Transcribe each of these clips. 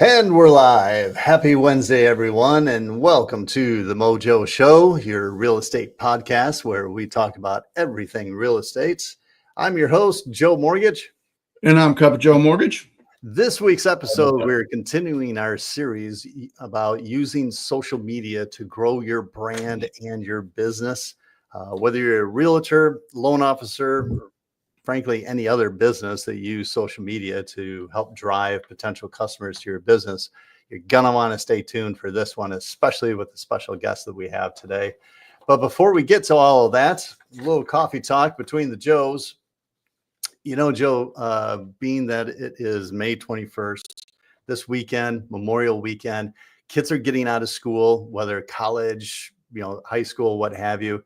And we're live. Happy Wednesday, everyone, and welcome to the Mojo Show, your real estate podcast where we talk about everything real estate. I'm your host, Joe Mortgage. And I'm Cup of Joe Mortgage. This week's episode, we're continuing our series about using social media to grow your brand and your business. Whether you're a realtor, loan officer, or frankly, any other business that use social media to help drive potential customers to your business, you're going to want to stay tuned for this one, especially with the special guest that we have today. But before we get to all of that, a little coffee talk between the Joes. You know, Joe, being that it is May 21st, this weekend, Memorial Weekend, kids are getting out of school, whether college, high school, what have you.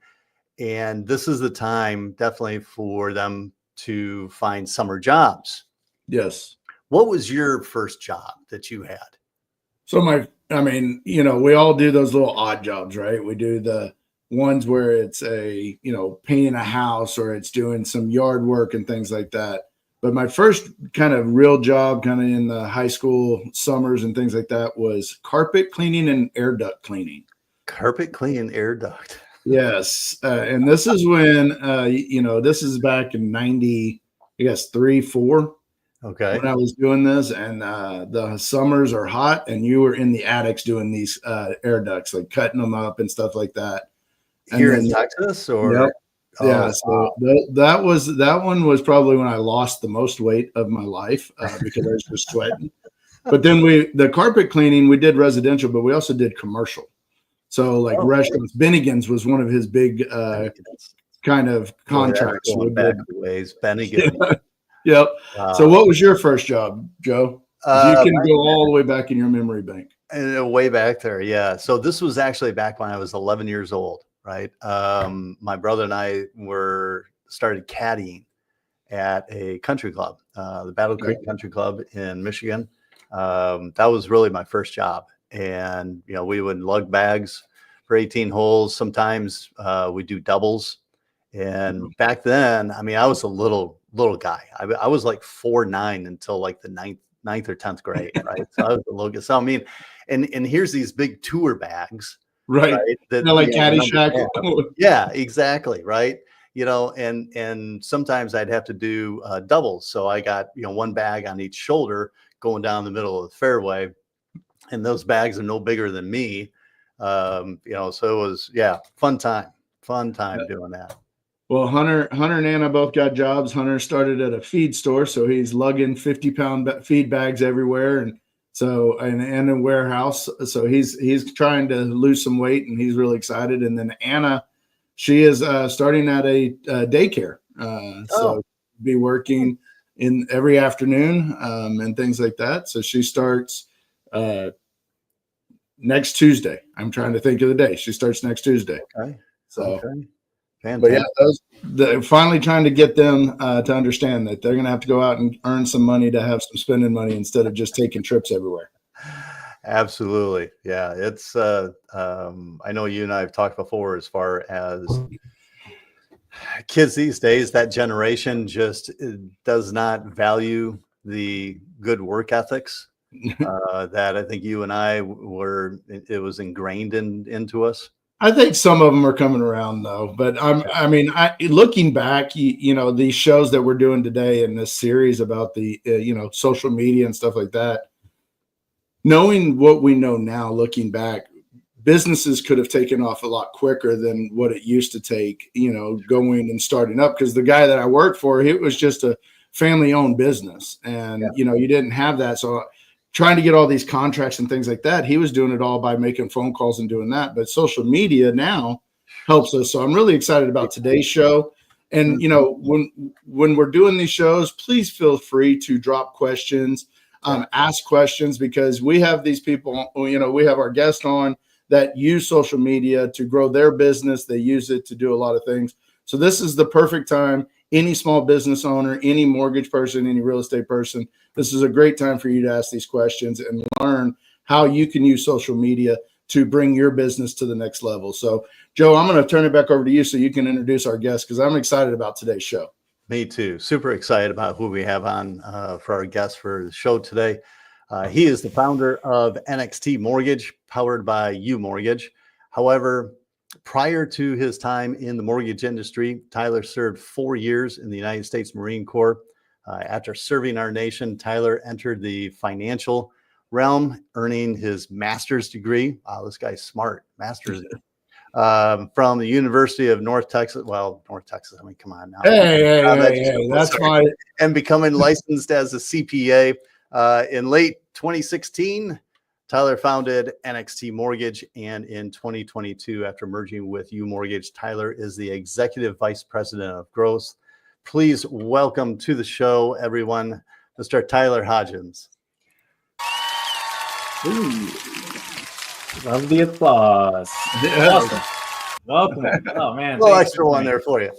And this is the time definitely for them to find summer jobs. Yes. What was your first job that you had? So we all do those little odd jobs, right? We do the ones where it's painting a house or it's doing some yard work and things like that. But my first kind of real job kind of in the high school summers and things like that was carpet cleaning and air duct cleaning. Carpet cleaning, air duct. Yes. And this is when, this is back in 3, 4. Okay. When I was doing this, and the summers are hot and you were in the attics doing these air ducts, like cutting them up and stuff like that. Here in Texas or? Yep. Yeah. So that one was probably when I lost the most weight of my life because I was just sweating. But then the carpet cleaning, we did residential, but we also did commercial. So like restaurants, Bennigan's was one of his big kind of contracts. Going back a ways, Bennigan. Yep. So what was your first job, Joe? You can go all the way back in your memory bank. Way back there, yeah. So this was actually back when I was 11 years old, right? My brother and I started caddying at a country club, the Battle Creek Country Club in Michigan. That was really my first job. And, we would lug bags for 18 holes. Sometimes we do doubles. And back then, I was a little guy. I was like 4'9" until like the ninth or 10th grade, right? So I was a little guy. So, and here's these big tour bags. Right. That, like Caddyshack. Yeah, exactly. Right. And sometimes I'd have to do doubles. So I got, one bag on each shoulder going down the middle of the fairway. And those bags are no bigger than me. So it was, fun time doing that. Well, Hunter and Anna both got jobs. Hunter started at a feed store, so he's lugging 50-pound feed bags everywhere. And so, and a warehouse. So he's trying to lose some weight and he's really excited. And then Anna, she is starting at a daycare. So be working in every afternoon and things like that. So she starts next Tuesday. I'm trying to think of the day. She starts next Tuesday. Okay. So, Fantastic. But they're finally trying to get them to understand that they're going to have to go out and earn some money to have some spending money instead of just taking trips everywhere. Absolutely. Yeah. It's, I know you and I have talked before as far as kids these days, that generation just does not value the good work ethics that I think you and I it was ingrained into us. I think some of them are coming around though, but looking back, these shows that we're doing today in this series about the, social media and stuff like that, knowing what we know now, looking back, businesses could have taken off a lot quicker than what it used to take, going and starting up. Because the guy that I worked for, it was just a family owned business and, you didn't have that. So trying to get all these contracts and things like that, he was doing it all by making phone calls and doing that. But social media now helps us. So I'm really excited about today's show. And, when we're doing these shows, please feel free to drop questions, ask questions, because we have these people, we have our guests on that use social media to grow their business. They use it to do a lot of things. So this is the perfect time. Any small business owner, any mortgage person, any real estate person, this is a great time for you to ask these questions and learn how you can use social media to bring your business to the next level. So, Joe, I'm going to turn it back over to you so you can introduce our guest, because I'm excited about today's show. Me too. Super excited about who we have on for our guest for the show today. He is the founder of NXT Mortgage, powered by U Mortgage. However, prior to his time in the mortgage industry, Tyler served 4 years in the United States Marine Corps. After serving our nation, Tyler entered the financial realm, earning his master's degree. Wow, this guy's smart. Master's from the University of North Texas. Well, North Texas. I mean, come on now. Hey, that's my. And becoming licensed as a CPA. In late 2016, Tyler founded NXT Mortgage, and in 2022, after merging with U Mortgage, Tyler is the Executive Vice President of Growth. Please welcome to the show, everyone, Mr. Tyler Hodgins. Ooh. Love the applause. Awesome. Welcome. Oh, man. A little extra one there for you.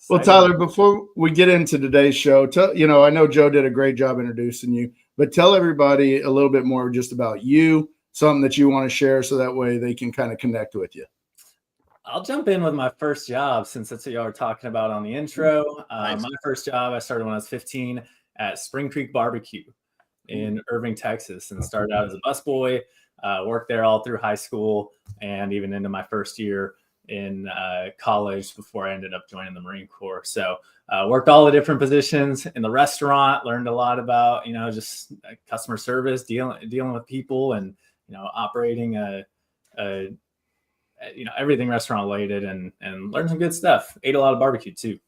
Well, Tyler, before we get into today's show, I know Joe did a great job introducing you, but tell everybody a little bit more just about you, something that you want to share so that way they can kind of connect with you. I'll jump in with my first job since that's what y'all were talking about on the intro. Nice. My first job, I started when I was 15 at Spring Creek Barbecue in Irving, Texas, and started out as a busboy. Worked there all through high school and even into my first year in college before I ended up joining the Marine Corps. So worked all the different positions in the restaurant, learned a lot about, just customer service, dealing with people and, operating everything restaurant related and learned some good stuff. Ate a lot of barbecue too.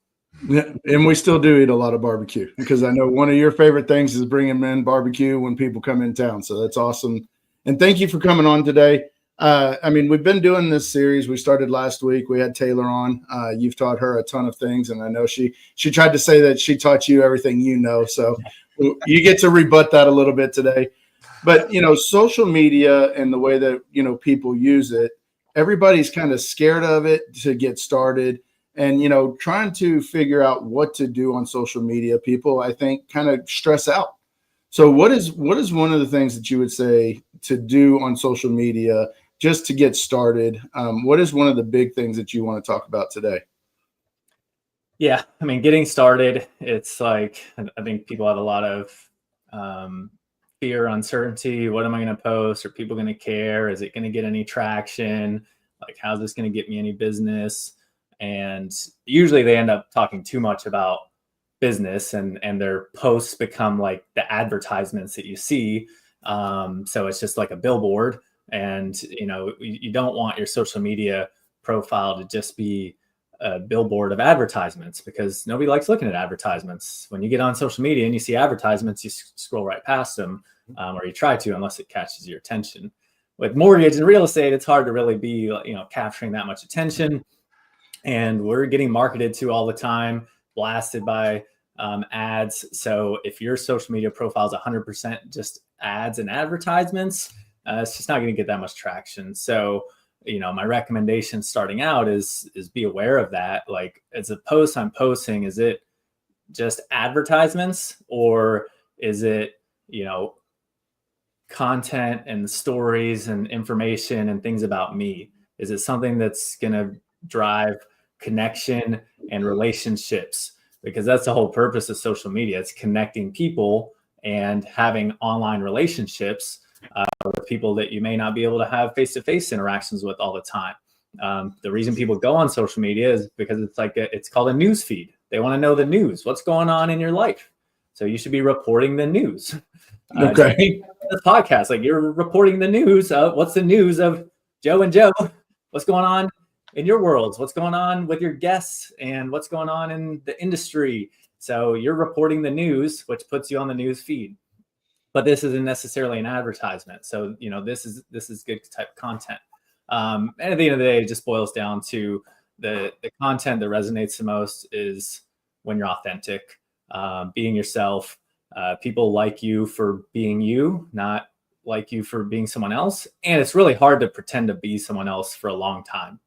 Yeah, and we still do eat a lot of barbecue because I know one of your favorite things is bringing in barbecue when people come in town. So that's awesome. And thank you for coming on today. We've been doing this series. We started last week. We had Taylor on. You've taught her a ton of things, and I know she tried to say that she taught you everything you know. So you get to rebut that a little bit today. But, social media and the way that, people use it, everybody's kind of scared of it to get started. And, trying to figure out what to do on social media, people, I think, kind of stress out. So what is one of the things that you would say to do on social media just to get started? What is one of the big things that you want to talk about today? Yeah, getting started, it's like, I think people have a lot of fear, uncertainty. What am I going to post? Are people going to care? Is it going to get any traction? Like, how's this going to get me any business? And usually they end up talking too much about business and their posts become like the advertisements that you see. So it's just like a billboard, and you don't want your social media profile to just be a billboard of advertisements, because nobody likes looking at advertisements. When you get on social media and you see advertisements, you scroll right past them, or you try to, unless it catches your attention. With mortgage and real estate, it's hard to really be capturing that much attention, and we're getting marketed to all the time, blasted by ads. So if your social media profile is 100% just ads and advertisements, it's just not going to get that much traction. So, my recommendation starting out is be aware of that. Like, as a post I'm posting, is it just advertisements, or is it, content and stories and information and things about me? Is it something that's going to drive connection and relationships? Because that's the whole purpose of social media. It's connecting people and having online relationships with people that you may not be able to have face-to-face interactions with all the time. The reason people go on social media is because it's called a news feed. They want to know the news, what's going on in your life. So you should be reporting the news. Okay. This podcast, like, you're reporting the news of what's the news of Joe and Joe. What's going on in your worlds, what's going on with your guests, and what's going on in the industry. So you're reporting the news, which puts you on the news feed. But this isn't necessarily an advertisement. So, this is good type of content. And at the end of the day, it just boils down to the content that resonates the most is when you're authentic, being yourself. People like you for being you, not like you for being someone else. And it's really hard to pretend to be someone else for a long time.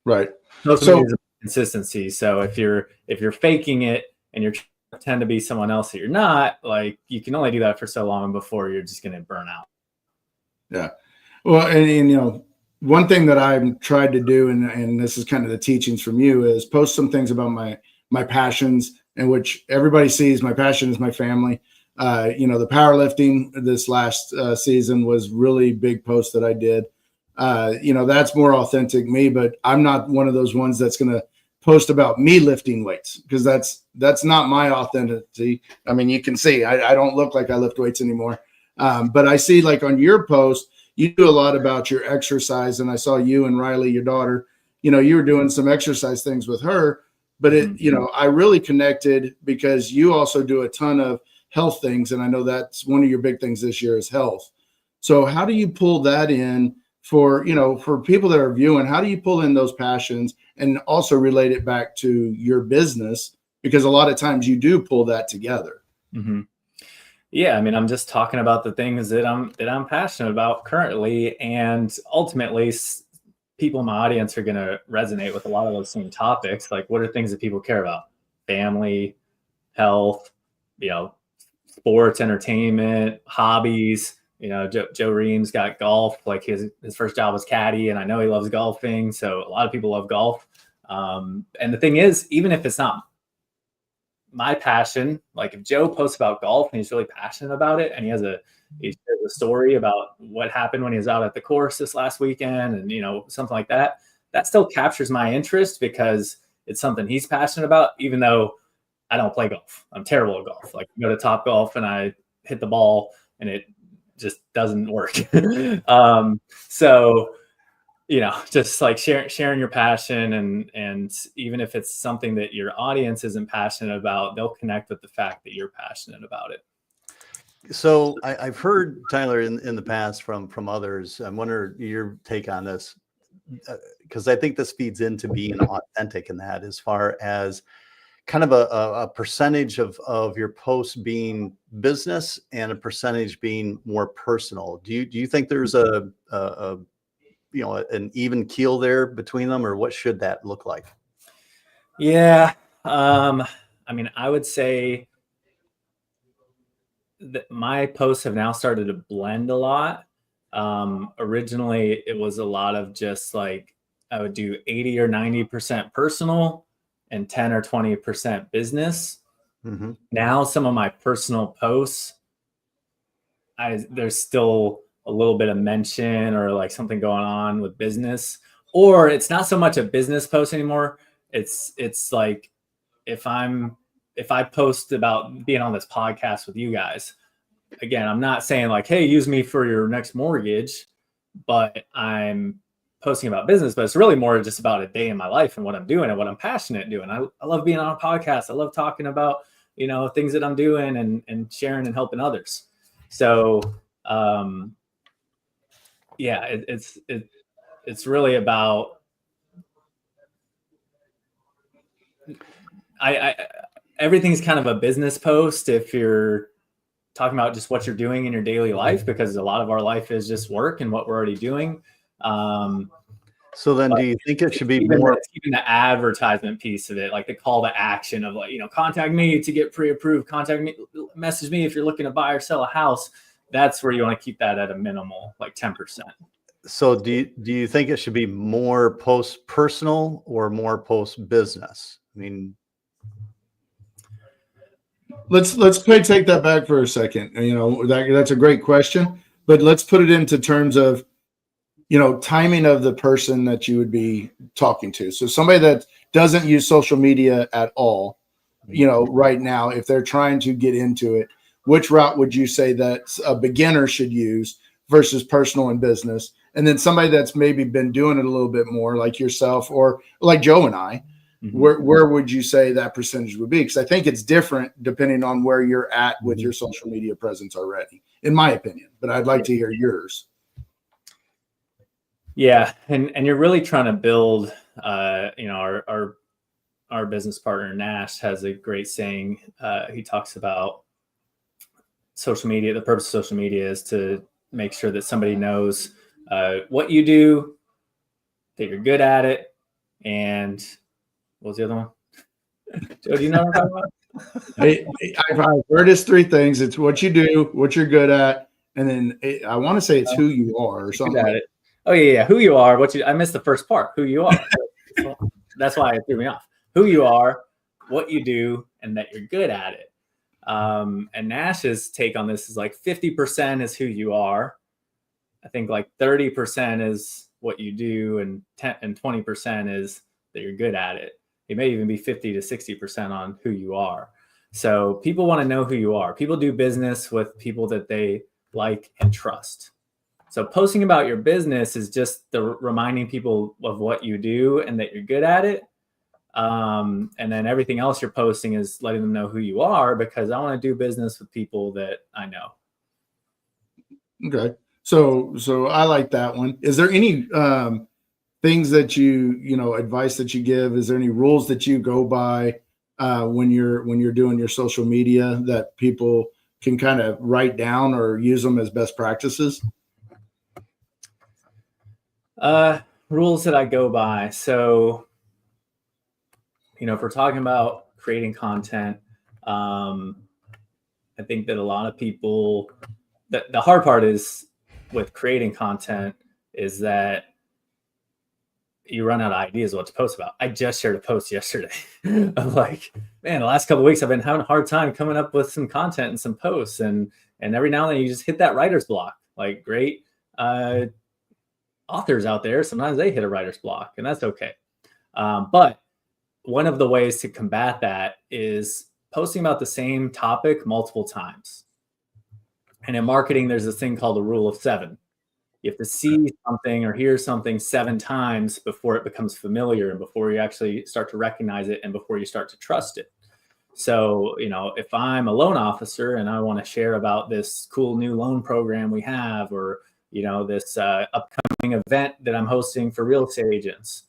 Right. So consistency. So if you're faking it and you're trying to pretend to be someone else that you're not, like, you can only do that for so long before you're just going to burn out. Yeah. Well, and one thing that I've tried to do, and this is kind of the teachings from you, is post some things about my passions, in which everybody sees my passion is my family. The powerlifting this last season was really big post that I did. That's more authentic me, but I'm not one of those ones that's going to post about me lifting weights, because that's not my authenticity. I mean, you can see I don't look like I lift weights anymore. But I see, like, on your post, you do a lot about your exercise. And I saw you and Riley, your daughter, you were doing some exercise things with her, but I really connected because you also do a ton of health things. And I know that's one of your big things this year is health. So how do you pull that in for people that are viewing? How do you pull in those passions and also relate it back to your business? Because a lot of times you do pull that together. Mm-hmm. Yeah, I mean, I'm just talking about the things that I'm passionate about currently, and ultimately, people in my audience are going to resonate with a lot of those same topics. Like, what are things that people care about? Family, health, sports, entertainment, hobbies. Joe Ream's got golf. Like, his first job was caddy, and I know he loves golfing. So a lot of people love golf. And the thing is, even if it's not my passion, like if Joe posts about golf and he's really passionate about it, and he shares a story about what happened when he was out at the course this last weekend, and something like that, that still captures my interest because it's something he's passionate about, even though I don't play golf. I'm terrible at golf. Like, I go to Top Golf and I hit the ball and it just doesn't work. So just like sharing your passion, and even if it's something that your audience isn't passionate about, they'll connect with the fact that you're passionate about it. So I've heard, Tyler, in the past from others. I wonder your take on this, because I think this feeds into being authentic in that, as far as kind of a percentage of your posts being business and a percentage being more personal. Do you think there's an even keel there between them, or what should that look like? Yeah. I mean, I would say that my posts have now started to blend a lot. Originally it was a lot of just like, I would do 80 or 90% personal and 10 or 20% business. Mm-hmm. Now some of my personal posts, there's still a little bit of mention or like something going on with business, or it's not so much a business post anymore. It's like, if I post about being on this podcast with you guys, again, I'm not saying like, hey, use me for your next mortgage, but I'm posting about business. But it's really more just about a day in my life and what I'm doing and what I'm passionate doing. I love being on a podcast. I love talking about, things that I'm doing and sharing and helping others. So, it's really about, everything's kind of a business post if you're talking about just what you're doing in your daily life, because a lot of our life is just work and what we're already doing. So then do you think it should be more even the advertisement piece of it, like the call to action of like, contact me to get pre-approved, contact me, message me if you're looking to buy or sell a house. That's where you want to keep that at a minimal, like 10%. So do you think it should be more post personal or more post business? I mean, let's take that back for a second. That's a great question, but let's put it into terms of, timing of the person that you would be talking to. So somebody that doesn't use social media at all, right now, if they're trying to get into it, which route would you say that a beginner should use versus personal and business? And then somebody that's maybe been doing it a little bit more, like yourself or like Joe and I, where would you say that percentage would be? Because I think it's different depending on where you're at with your social media presence already, in my opinion. But I'd like to hear yours. Yeah, and you're really trying to build. Our business partner Nash has a great saying. He talks about social media. The purpose of social media is to make sure that somebody knows what you do, that you're good at it, and what was the other one? Joe, do you know what I'm talking about? I've heard his three things. It's what you do, what you're good at, and then I want to say it's who you are or something. Like oh yeah, who you are. I missed the first part. Who you are. That's why it threw me off. Who you are, what you do, and that you're good at it. And Nash's take on this is like 50% is who you are. I think like 30% is what you do, and 20% is that you're good at it. It may even be 50 to 60% on who you are. So people want to know who you are. People do business with people that they like and trust. So posting about your business is just the reminding people of what you do and that you're good at it. And then everything else you're posting is letting them know who you are, because I want to do business with people that I know. Okay. So I like that one. Is there any things that advice that you give? Is there any rules that you go by when you're doing your social media that people can kind of write down or use them as best practices? Rules that I go by. So, if we're talking about creating content, I think that a lot of people, the hard part is with creating content is that you run out of ideas what to post about. I just shared a post yesterday. I'm like, man, the last couple of weeks I've been having a hard time coming up with some content and some posts, and every now and then you just hit that writer's block. Like great authors out there, sometimes they hit a writer's block, and that's okay. But one of the ways to combat that is posting about the same topic multiple times. And in marketing, there's this thing called the rule of 7. You have to see something or hear something 7 times before it becomes familiar, and before you actually start to recognize it, and before you start to trust it. So, if I'm a loan officer and I want to share about this cool new loan program we have, or, this upcoming event that I'm hosting for real estate agents,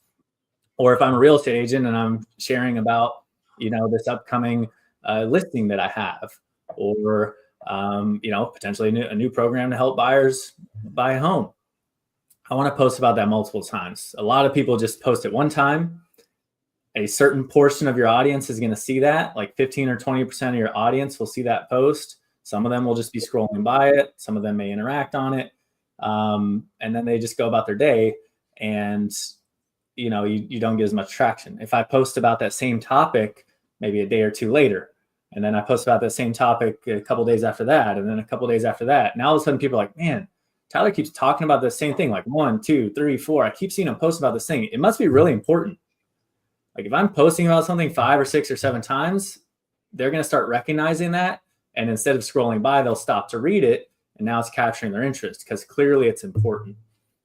or if I'm a real estate agent and I'm sharing about, this upcoming listing that I have, or, potentially a new program to help buyers buy a home, I want to post about that multiple times. A lot of people just post it one time. A certain portion of your audience is going to see that, like 15 or 20% of your audience will see that post. Some of them will just be scrolling by it. Some of them may interact on it. And then they just go about their day, and you don't get as much traction. If I post about that same topic maybe a day or two later, and then I post about that same topic a couple days after that, and then a couple days after that, now all of a sudden people are like, man, Tyler keeps talking about the same thing, like 1, 2, 3, 4. I keep seeing him post about this thing. It must be really important. Like if I'm posting about something 5 or 6 or 7 times, they're going to start recognizing that. And instead of scrolling by, they'll stop to read it. And now it's capturing their interest because clearly it's important.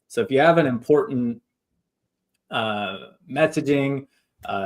So if you have an important messaging,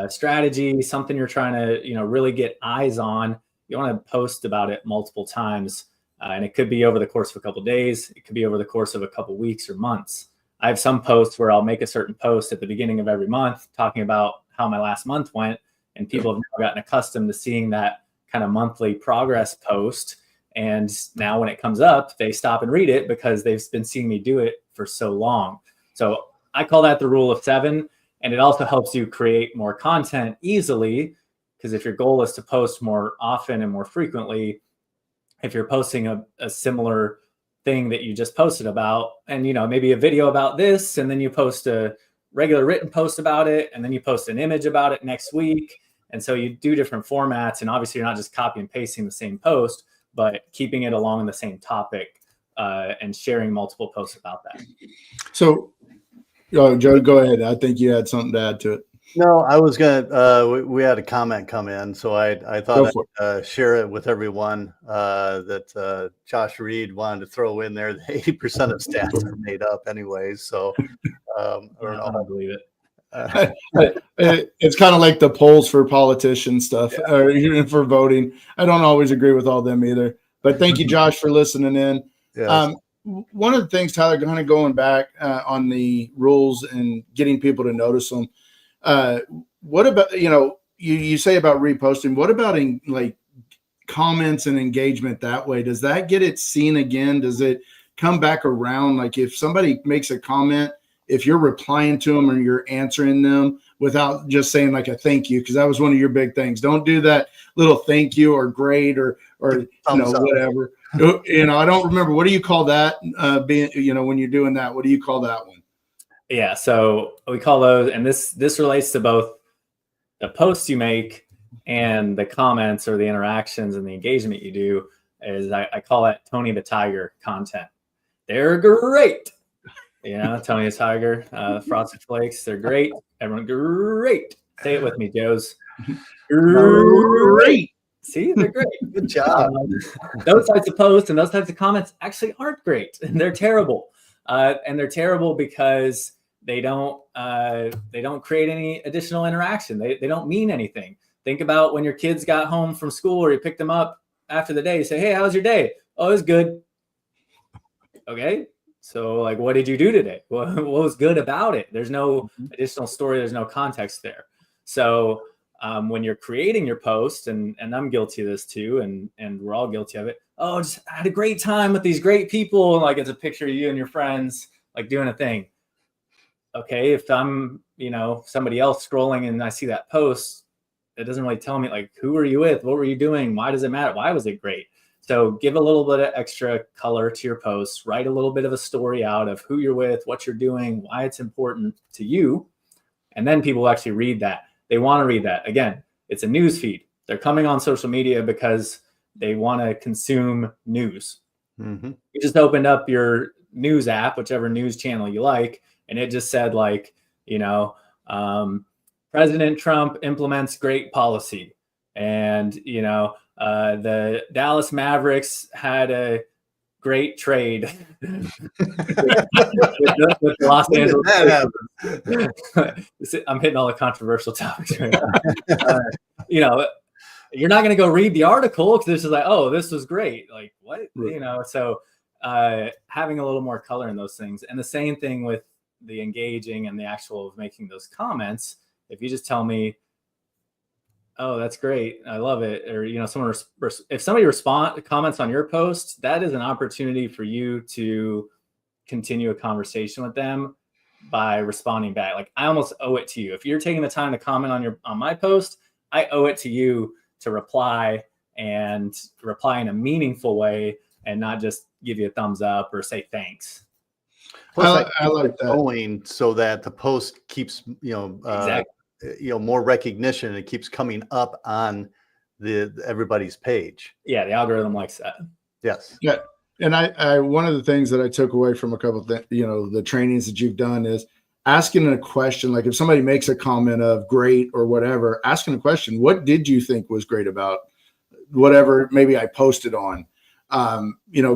strategy, something you're trying to, really get eyes on, you want to post about it multiple times. And it could be over the course of a couple of days. It could be over the course of a couple of weeks or months. I have some posts where I'll make a certain post at the beginning of every month talking about how my last month went. And people have now gotten accustomed to seeing that kind of monthly progress post. And now when it comes up, they stop and read it because they've been seeing me do it for so long. So I call that the rule of 7. And it also helps you create more content easily, because if your goal is to post more often and more frequently, if you're posting a similar thing that you just posted about, and maybe a video about this, and then you post a regular written post about it, and then you post an image about it next week. And so you do different formats, and obviously you're not just copy and pasting the same post, but keeping it along the same topic and sharing multiple posts about that. So Joe, go ahead. I think you had something to add to it. No, I was gonna. We had a comment come in, so I thought I'd share it with everyone. That Josh Reed wanted to throw in there. The 80% of stats are made up, anyways. So I don't believe it. It's kind of like the polls for politician stuff, or even for voting. I don't always agree with all them either. But thank you, Josh, for listening in. Yes. One of the things, Tyler, kind of going back on the rules and getting people to notice them. What about, you say about reposting, what about like comments and engagement that way? Does that get it seen again? Does it come back around? Like if somebody makes a comment, if you're replying to them or you're answering them without just saying like a thank you, because that was one of your big things. Don't do that little thank you or great or whatever. I don't remember. What do you call that? When you're doing that, what do you call that one? Yeah, so we call those, and this relates to both the posts you make and the comments or the interactions and the engagement you do is I call that Tony the Tiger content. They're great. Tony the Tiger, Frosted Flakes, they're great. Everyone, great. Say it with me, Joes. Great. See, they're great. Good job. Those types of posts and those types of comments actually aren't great. They're terrible. And they're terrible because they don't create any additional interaction. They don't mean anything. Think about when your kids got home from school or you picked them up after the day. You say, hey, how was your day? Oh, it was good. Okay. So like, what did you do today? What was good about it? There's no additional story. There's no context there. So when you're creating your post, and I'm guilty of this too, and we're all guilty of it. Oh, just I had a great time with these great people. And like, it's a picture of you and your friends, like doing a thing. Okay. If I'm, somebody else scrolling and I see that post, it doesn't really tell me like, who were you with? What were you doing? Why does it matter? Why was it great? So give a little bit of extra color to your posts, write a little bit of a story out of who you're with, what you're doing, why it's important to you. And then people will actually read that. They want to read that. Again, it's a news feed. They're coming on social media because they want to consume news. Mm-hmm. You just opened up your news app, whichever news channel you like, and it just said like, President Trump implements great policy. And, the Dallas Mavericks had a great trade with the Los Angeles. I'm hitting all the controversial topics right now. You're not going to go read the article because this is like, oh, this was great. Like what? Right. So having a little more color in those things. And the same thing with the engaging and the actual of making those comments. If you just tell me, oh, that's great, I love it, or if somebody comments on your post, that is an opportunity for you to continue a conversation with them by responding back. Like I almost owe it to you. If you're taking the time to comment on my post, I owe it to you to reply and reply in a meaningful way and not just give you a thumbs up or say thanks. Plus, I like that going so that the post keeps exactly. More recognition. It keeps coming up on everybody's page. Yeah, the algorithm likes that. Yes. Yeah, and I one of the things that I took away from a couple of the trainings that you've done is asking a question. Like if somebody makes a comment of great or whatever, asking a question, what did you think was great about whatever maybe I posted on?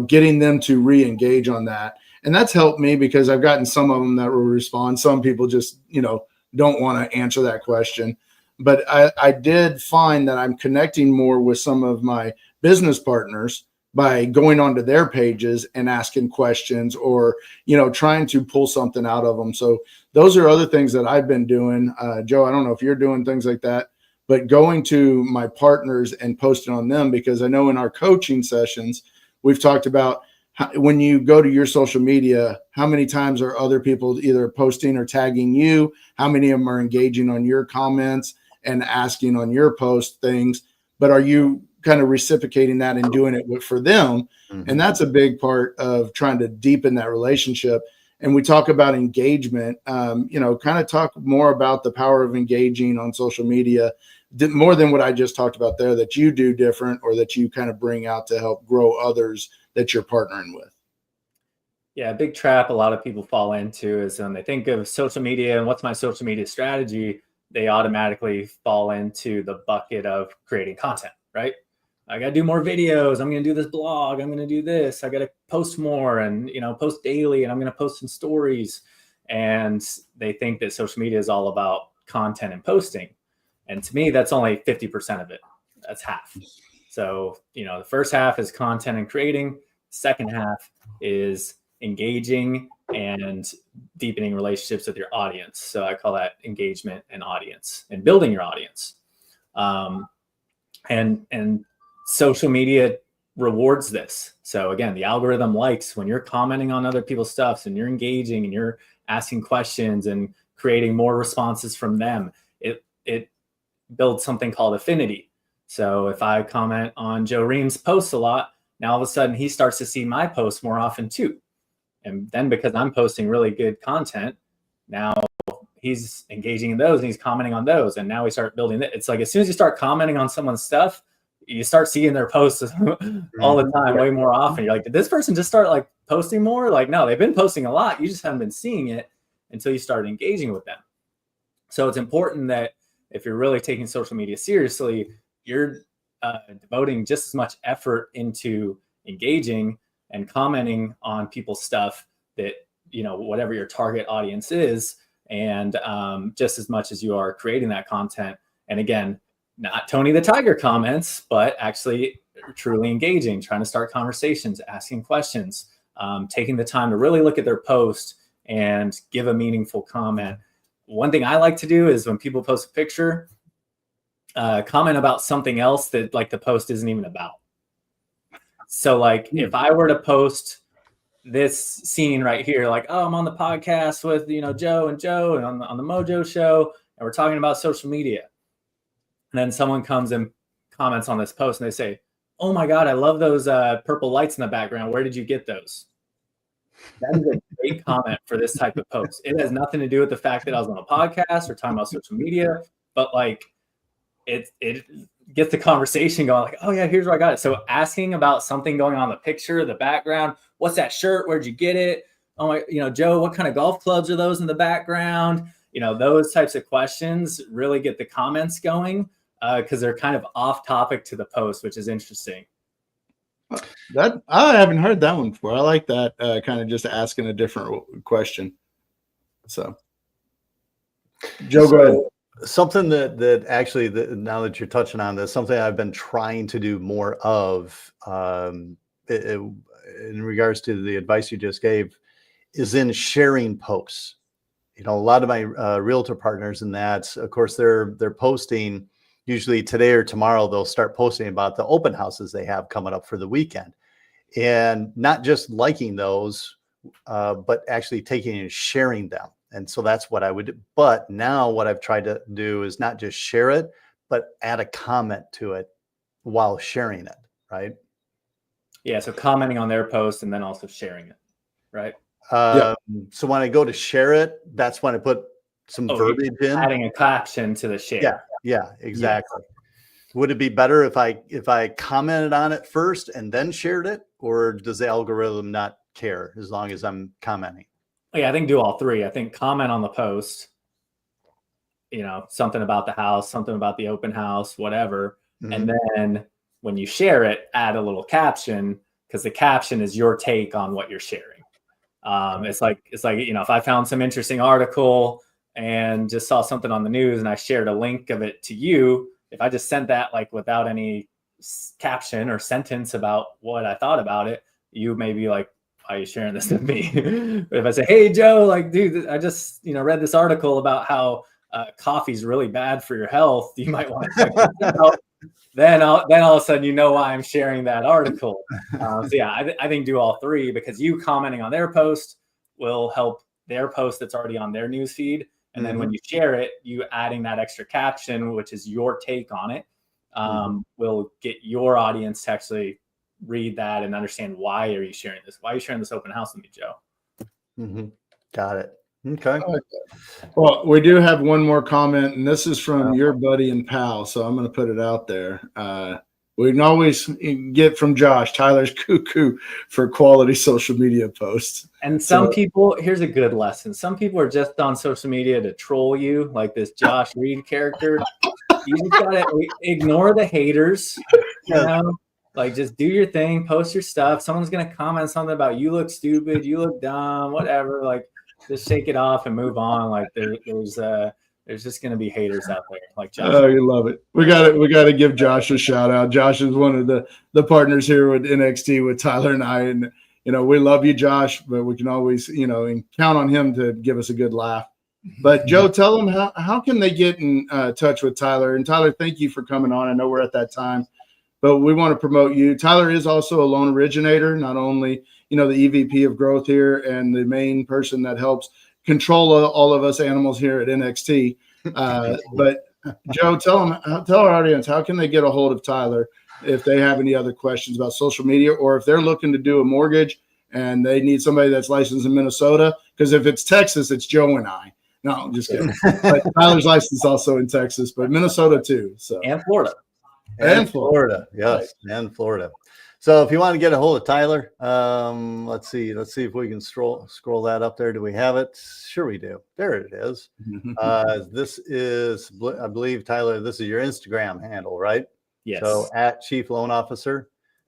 Getting them to re-engage on that. And that's helped me because I've gotten some of them that will respond. Some people just, don't want to answer that question. But I did find that I'm connecting more with some of my business partners by going onto their pages and asking questions or, trying to pull something out of them. So those are other things that I've been doing. Joe, I don't know if you're doing things like that, but going to my partners and posting on them, because I know in our coaching sessions, we've talked about when you go to your social media, how many times are other people either posting or tagging you? How many of them are engaging on your comments and asking on your post things? But are you kind of reciprocating that and doing it for them? Mm-hmm. And that's a big part of trying to deepen that relationship. And we talk about engagement, kind of talk more about the power of engaging on social media, more than what I just talked about there, that you do different or that you kind of bring out to help grow others that you're partnering with. Yeah, a big trap a lot of people fall into is when they think of social media and what's my social media strategy, they automatically fall into the bucket of creating content, right? I got to do more videos. I'm going to do this blog. I'm going to do this. I got to post more and, post daily, and I'm going to post some stories. And they think that social media is all about content and posting. And to me, that's only 50% of it. That's half. So, the first half is content and creating. Second half is engaging and deepening relationships with your audience. So I call that engagement and audience and building your audience. And social media rewards this. So again, the algorithm likes when you're commenting on other people's stuff and you're engaging and you're asking questions and creating more responses from them. It builds something called affinity. So if I comment on Joe Ream's posts a lot, now all of a sudden he starts to see my posts more often too. And then because I'm posting really good content, now he's engaging in those and he's commenting on those. And now we start building it. It's like, as soon as you start commenting on someone's stuff, you start seeing their posts all the time, way more often. You're like, did this person just start like posting more? Like, no, they've been posting a lot. You just haven't been seeing it until you started engaging with them. So it's important that if you're really taking social media seriously, you're devoting just as much effort into engaging and commenting on people's stuff that, whatever your target audience is, and just as much as you are creating that content. And again, not Tony the Tiger comments, but actually truly engaging, trying to start conversations, asking questions, taking the time to really look at their post and give a meaningful comment. One thing I like to do is when people post a picture, comment about something else that like the post isn't even about. So like if I were to post this scene right here, like, oh, I'm on the podcast with, Joe and on the Mojo show, and we're talking about social media. And then someone comes and comments on this post and they say, oh my God, I love those purple lights in the background. Where did you get those? That is a great comment for this type of post. It has nothing to do with the fact that I was on a podcast or talking about social media, but like it gets the conversation going, like, oh yeah, here's where I got it. So asking about something going on in the picture, the background, what's that shirt? Where'd you get it? Oh my, Joe, what kind of golf clubs are those in the background? Those types of questions really get the comments going because they're kind of off topic to the post, which is interesting. That I haven't heard that one before. I like that kind of just asking a different question. So, Joe, go ahead. Something that actually, now that you're touching on this, something I've been trying to do more of in regards to the advice you just gave is in sharing posts. A lot of my realtor partners in that, of course, they're posting usually today or tomorrow. They'll start posting about the open houses they have coming up for the weekend, and not just liking those, but actually taking and sharing them. And so that's what I would do. But now what I've tried to do is not just share it, but add a comment to it while sharing it, right? Yeah, so commenting on their post and then also sharing it, right? So when I go to share it, that's when I put some verbiage in. Adding a caption to the share. Yeah, exactly. Yeah. Would it be better if I commented on it first and then shared it? Or does the algorithm not care as long as I'm commenting? Yeah, I think do all three. I think comment on the post, something about the house, something about the open house, whatever. Mm-hmm. And then when you share it, add a little caption, because the caption is your take on what you're sharing. It's like, if I found some interesting article and just saw something on the news and I shared a link of it to you, if I just sent that like without any caption or sentence about what I thought about it, you may be like, why are you sharing this with me? But if I say, hey, Joe, like, dude, I just, read this article about how coffee is really bad for your health. You might want to check this out. Then all of a sudden, why I'm sharing that article. So yeah, I think do all three, because you commenting on their post will help their post that's already on their news feed. And then when you share it, you adding that extra caption, which is your take on it, will get your audience to actually read that and understand, why are you sharing this? Why are you sharing this open house with me, Joe? Mm-hmm. Got it. Okay. Well, we do have one more comment, and this is from your buddy and pal, so I'm going to put it out there. We can always get from Josh, Tyler's cuckoo for quality social media posts. And some people, here's a good lesson. Some people are just on social media to troll you, like this Josh Reed character. You just got to ignore the haters, Like, just do your thing, post your stuff. Someone's going to comment something about you look stupid, you look dumb, whatever. Like, just shake it off and move on. Like, there's just going to be haters out there, like Josh. Oh, you love it. We got to give Josh a shout out. Josh is one of the partners here with NXT with Tyler and I. And, we love you, Josh, but we can always, and count on him to give us a good laugh. But Joe, tell them how can they get in touch with Tyler? And Tyler, thank you for coming on. I know we're at that time, but we want to promote you. Tyler is also a loan originator, not only, the EVP of growth here and the main person that helps control all of us animals here at NXT. But Joe, tell our audience, how can they get a hold of Tyler if they have any other questions about social media, or if they're looking to do a mortgage and they need somebody that's licensed in Minnesota? Because if it's Texas, it's Joe and I. No, I'm just kidding. But Tyler's licensed also in Texas, but Minnesota too. So And Florida. And Florida. Yes. Right. And Florida. So if you want to get a hold of Tyler, let's see if we can scroll that up there. Do we have it? Sure we do. There it is. This is, I believe, Tyler, this is your Instagram handle, right? Yes. So at Chief Loan Officer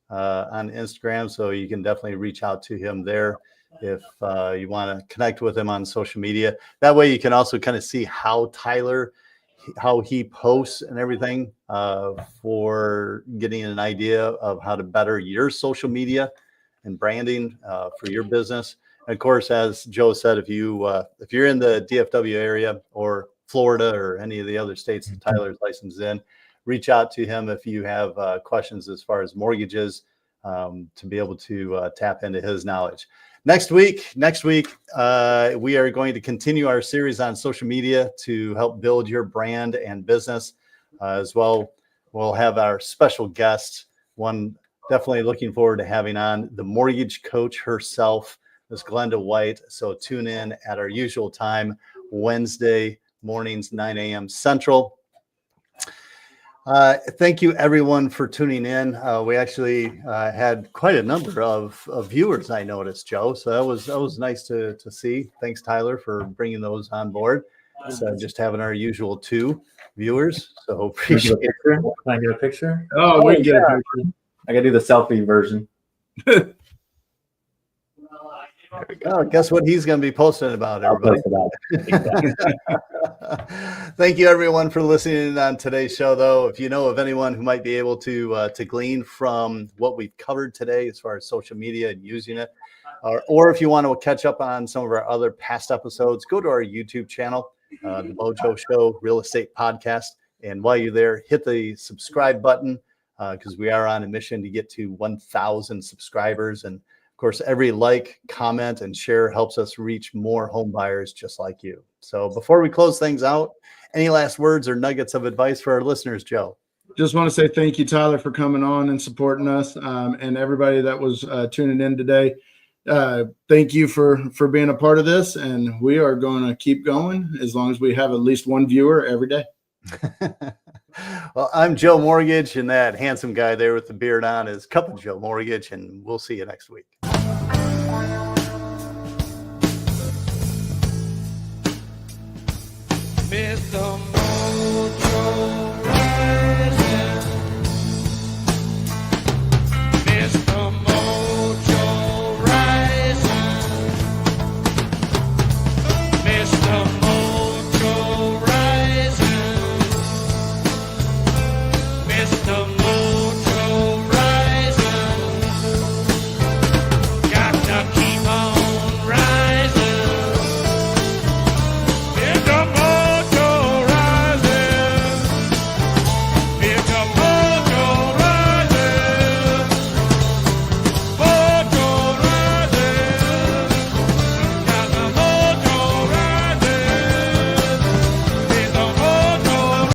on Instagram. So you can definitely reach out to him there if you want to connect with him on social media. That way you can also kind of see how he posts and everything for getting an idea of how to better your social media and branding for your business. And of course, as Joe said, if you're in the DFW area or Florida or any of the other states that Tyler's licensed in, reach out to him if you have questions as far as mortgages to be able to tap into his knowledge. Next week, we are going to continue our series on social media to help build your brand and business as well. We'll have our special guest, one definitely looking forward to having on, the mortgage coach herself, Miss Glenda White. So tune in at our usual time, Wednesday mornings, 9 a.m. Central. Thank you everyone for tuning in. We actually had quite a number of viewers, I noticed, Joe. So that was nice to see. Thanks, Tyler, for bringing those on board. So just having our usual 2 viewers. So appreciate it. Can I get a picture? Oh, we can get a picture. I gotta do the selfie version. Oh, guess what he's going to be posting about, everybody. Exactly. Thank you, everyone, for listening on today's show, though. If you know of anyone who might be able to glean from what we've covered today as far as social media and using it, or if you want to catch up on some of our other past episodes, go to our YouTube channel, The Mojo Show Real Estate Podcast. And while you're there, hit the subscribe button because we are on a mission to get to 1,000 subscribers. And of course, every like, comment, and share helps us reach more home buyers just like you. So before we close things out, any last words or nuggets of advice for our listeners, Joe? Just want to say thank you, Tyler, for coming on and supporting us, and everybody that was tuning in today. Thank you for being a part of this, and we are going to keep going as long as we have at least one viewer every day. Well, I'm Joe Mortgage, and that handsome guy there with the beard on is Cup of Joe Mortgage, and we'll see you next week. Mr.